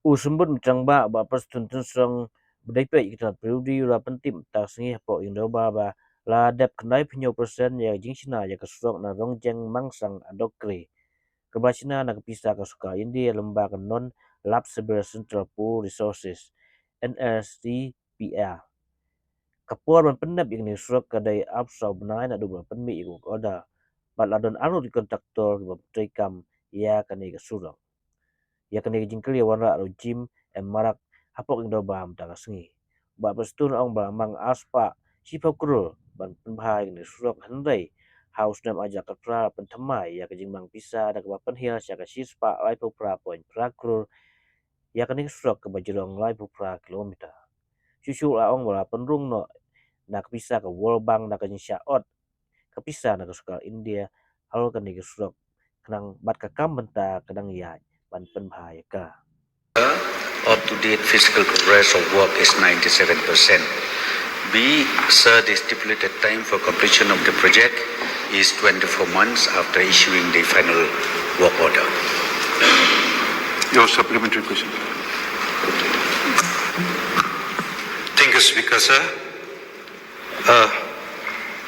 Usembut mcangba ba pastun song bedai pe kita periudi ra pentim ta sengi po indo ba la dep knai pnyo persen ya jingshina ya kasrok na Rongjeng-Mangsang-Adokgre kebasina na kepisa ka suka India lemba non lab seber central pool resources NSTPR kapur man pendap yang ni surok kadai apsau benai na dubla penmi iku oda bat ladon anu di kontraktor ba trekam ya kani ka surok ya kani jingkli warna rojim marak hapok indo bam ta sengi ba pastun ong ba mang aspa sipokro ban penbhai ni surok handai house nam aja katra pentemai ya kajing mang pisa ada ke Pynhiar ya ka sispa lai pupra point pra Klur ya kani surok ke bajirong lai pupra kilometer susu la ong wala penrung no nak pisa ke World Bank nak kajing syaot kapisa nak suka India halo kani ke surok kenang bat ka kam benta kadang ya ban penbhai ka. Up-to-date physical progress of work is 97%. B. Sir, the stipulated time for completion of the project is 24 months after issuing the final work order. Your supplementary question. Thank you, Speaker, sir.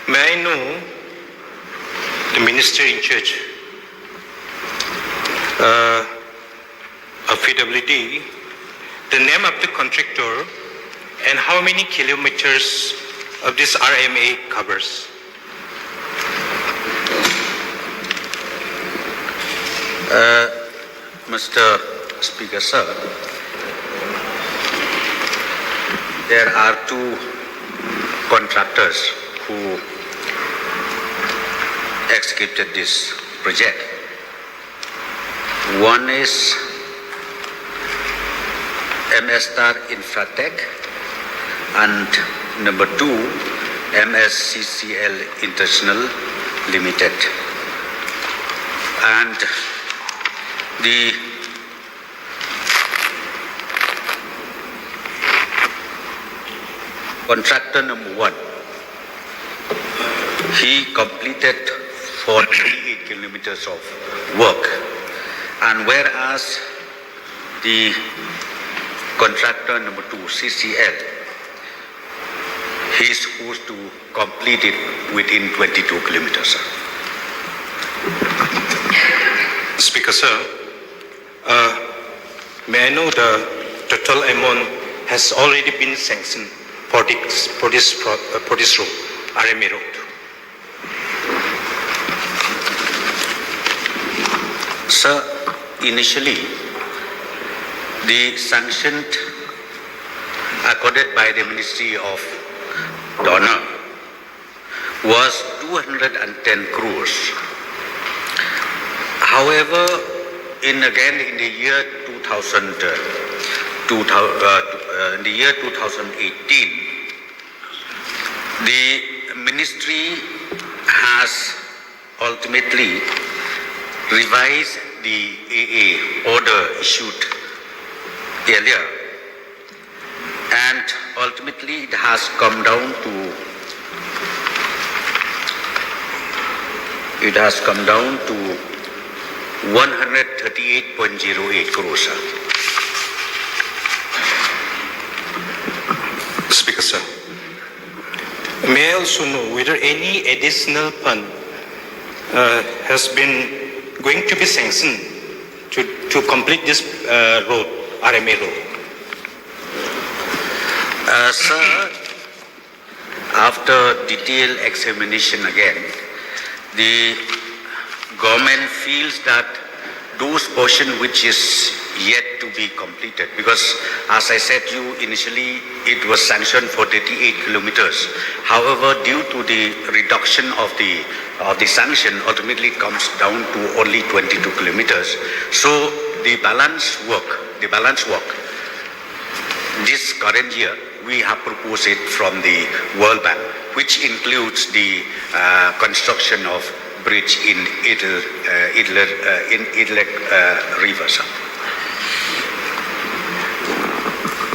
May I know the minister in charge? Affidability, the name of the contractor, and how many kilometers of this RMA covers? Mr. Speaker, sir, there are two contractors who executed this project. One is T.138 and number two MSCCL International Limited, and the contractor number one, he completed 48 kilometers of work, and whereas the contractor number two, CCL, he is supposed to complete it within 22 kilometers. Speaker, sir, may I know the total amount has already been sanctioned for this road, RMA road? Sir, initially, the sanction accorded by the Ministry of Donor was 210 crores. However, in the year 2018, the ministry has ultimately revised the AA order issued earlier, and ultimately it has come down to 138.08 crores. Speaker, sir, may I also know whether any additional fund has been going to be sanctioned to complete this road, RMA road? Sir, after detailed examination again, the government feels that those portion which is yet to be completed, because as I said you initially, it was sanctioned for 38 kilometers. However, due to the reduction of the sanction, ultimately comes down to only 22 kilometers. So the balance work, this current year, we have proposed it from the World Bank, which includes the construction of bridge in Idler River.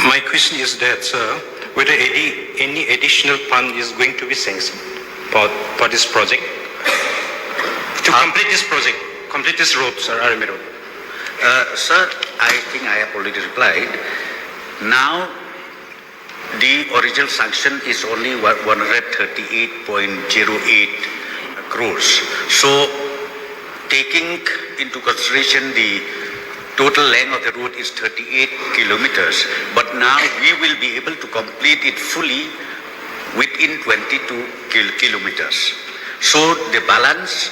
My question is that, sir, whether any additional fund is going to be sanctioned for this project to complete this project, complete this road, sir, RMA road? Sir, I think I have already replied. Now, the original sanction is only 138.08 crores. So, taking into consideration the total length of the road is 38 kilometers, but now we will be able to complete it fully within 22 kilometers. So the balance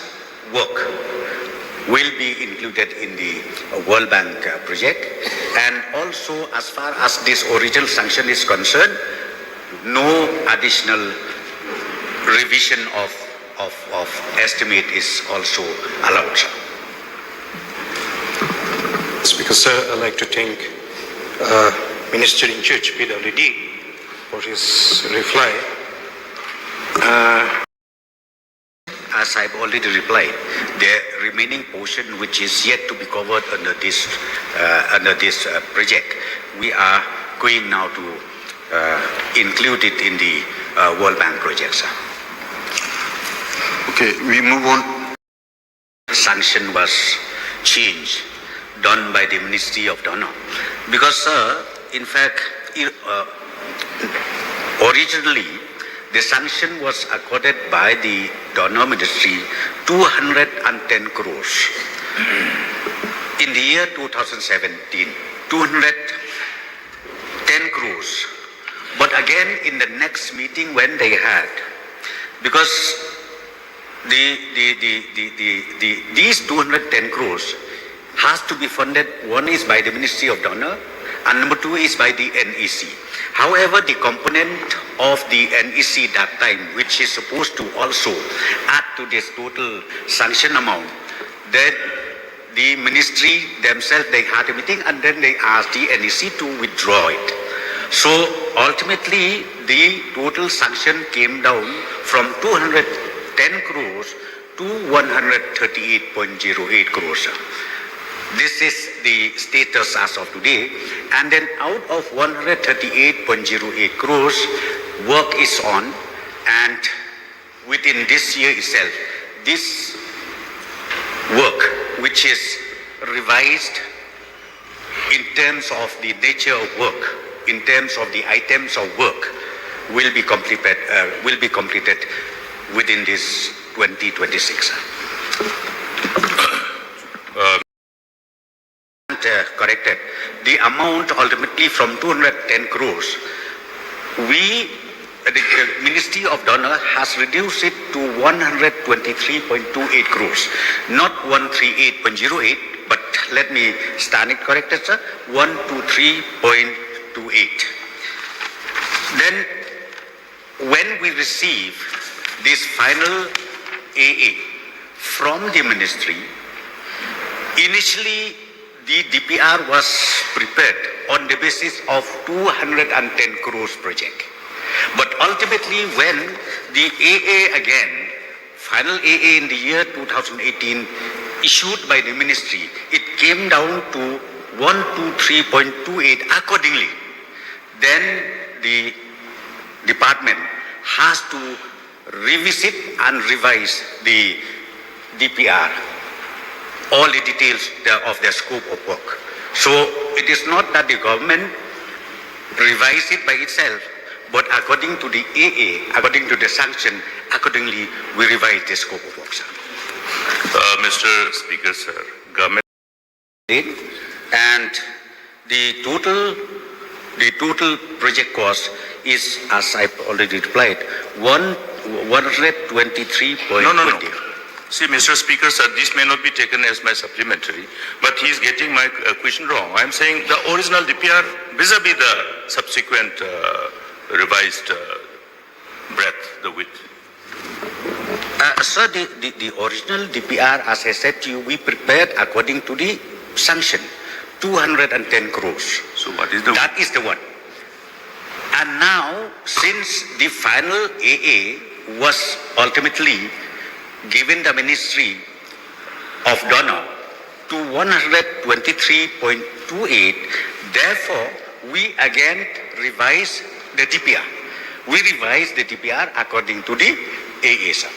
work will be included in the World Bank project, and also as far as this original sanction is concerned, no additional revision of estimate is also allowed. Speaker, sir, I'd like to thank Minister in Charge, PWD, for his reply. As I've already replied, the remaining portion which is yet to be covered under this project, we are going now to include it in the World Bank project, sir. Okay, we move on. Sanction was changed, done by the Ministry of Donor, because, sir, in fact, originally the sanction was accorded by the Donor Ministry 210 crores. In the year 2017, 210 crores. But again, in the next meeting when they had, because these 210 crores has to be funded, one is by the Ministry of Donor and number two is by the NEC. However, the component of the NEC that time, which is supposed to also add to this total sanction amount, then the ministry themselves, they had a meeting and then they asked the NEC to withdraw it. So ultimately, the total sanction came down from 210 crores to 138.08 crores. This is the status as of today. And then out of 138.08 crores, work is on, and within this year itself, this work, which is revised in terms of the nature of work, in terms of the items of work, will be completed within this 2026. Corrected. The amount ultimately from 210 crores, the Ministry of Donor has reduced it to 123.28 crores, not 138.08, but let me stand it corrected, sir, 123.28. Then, when we receive this final AA from the ministry, initially the DPR was prepared on the basis of 210 crores project. But ultimately, when the AA again, final AA in the year 2018, issued by the ministry, it came down to 123.28 accordingly. Then the department has to revisit and revise the DPR, all the details of their scope of work. So it is not that the government revised it by itself, but according to the AA, according to the sanction, accordingly we revise the scope of work, sir. Mr. Speaker, sir, government. And the total project cost is, as I already replied, 123.20. No. See, Mr. Speaker, sir, this may not be taken as my supplementary, but he is getting my question wrong. I am saying the original DPR vis-a-vis the subsequent revised breadth, the width. Sir, the original DPR, as I said to you, we prepared according to the sanction, 210 crores. So what is the... That is the one. And now, since the final AA was ultimately given the Ministry of Donor to 123.28, therefore, we again revise the DPR. We revise the DPR according to the AA, sir.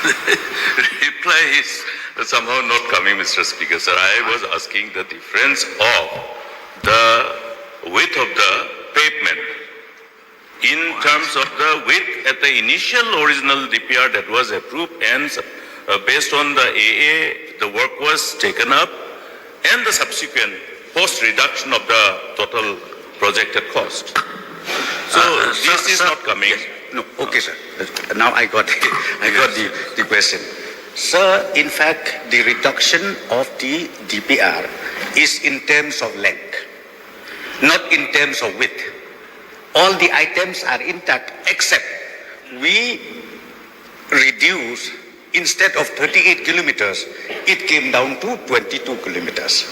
reply is somehow not coming, Mr. Speaker, sir. I was asking the difference of the width of the pavement in terms of the width at the initial original DPR that was approved, and based on the AA, the work was taken up, and the subsequent post-reduction of the total projected cost. So this is not coming. Yes. No, okay, sir. Now I got the question. Sir, in fact, the reduction of the DPR is in terms of length, not in terms of width. All the items are intact except we reduce, instead of 38 kilometers, it came down to 22 kilometers.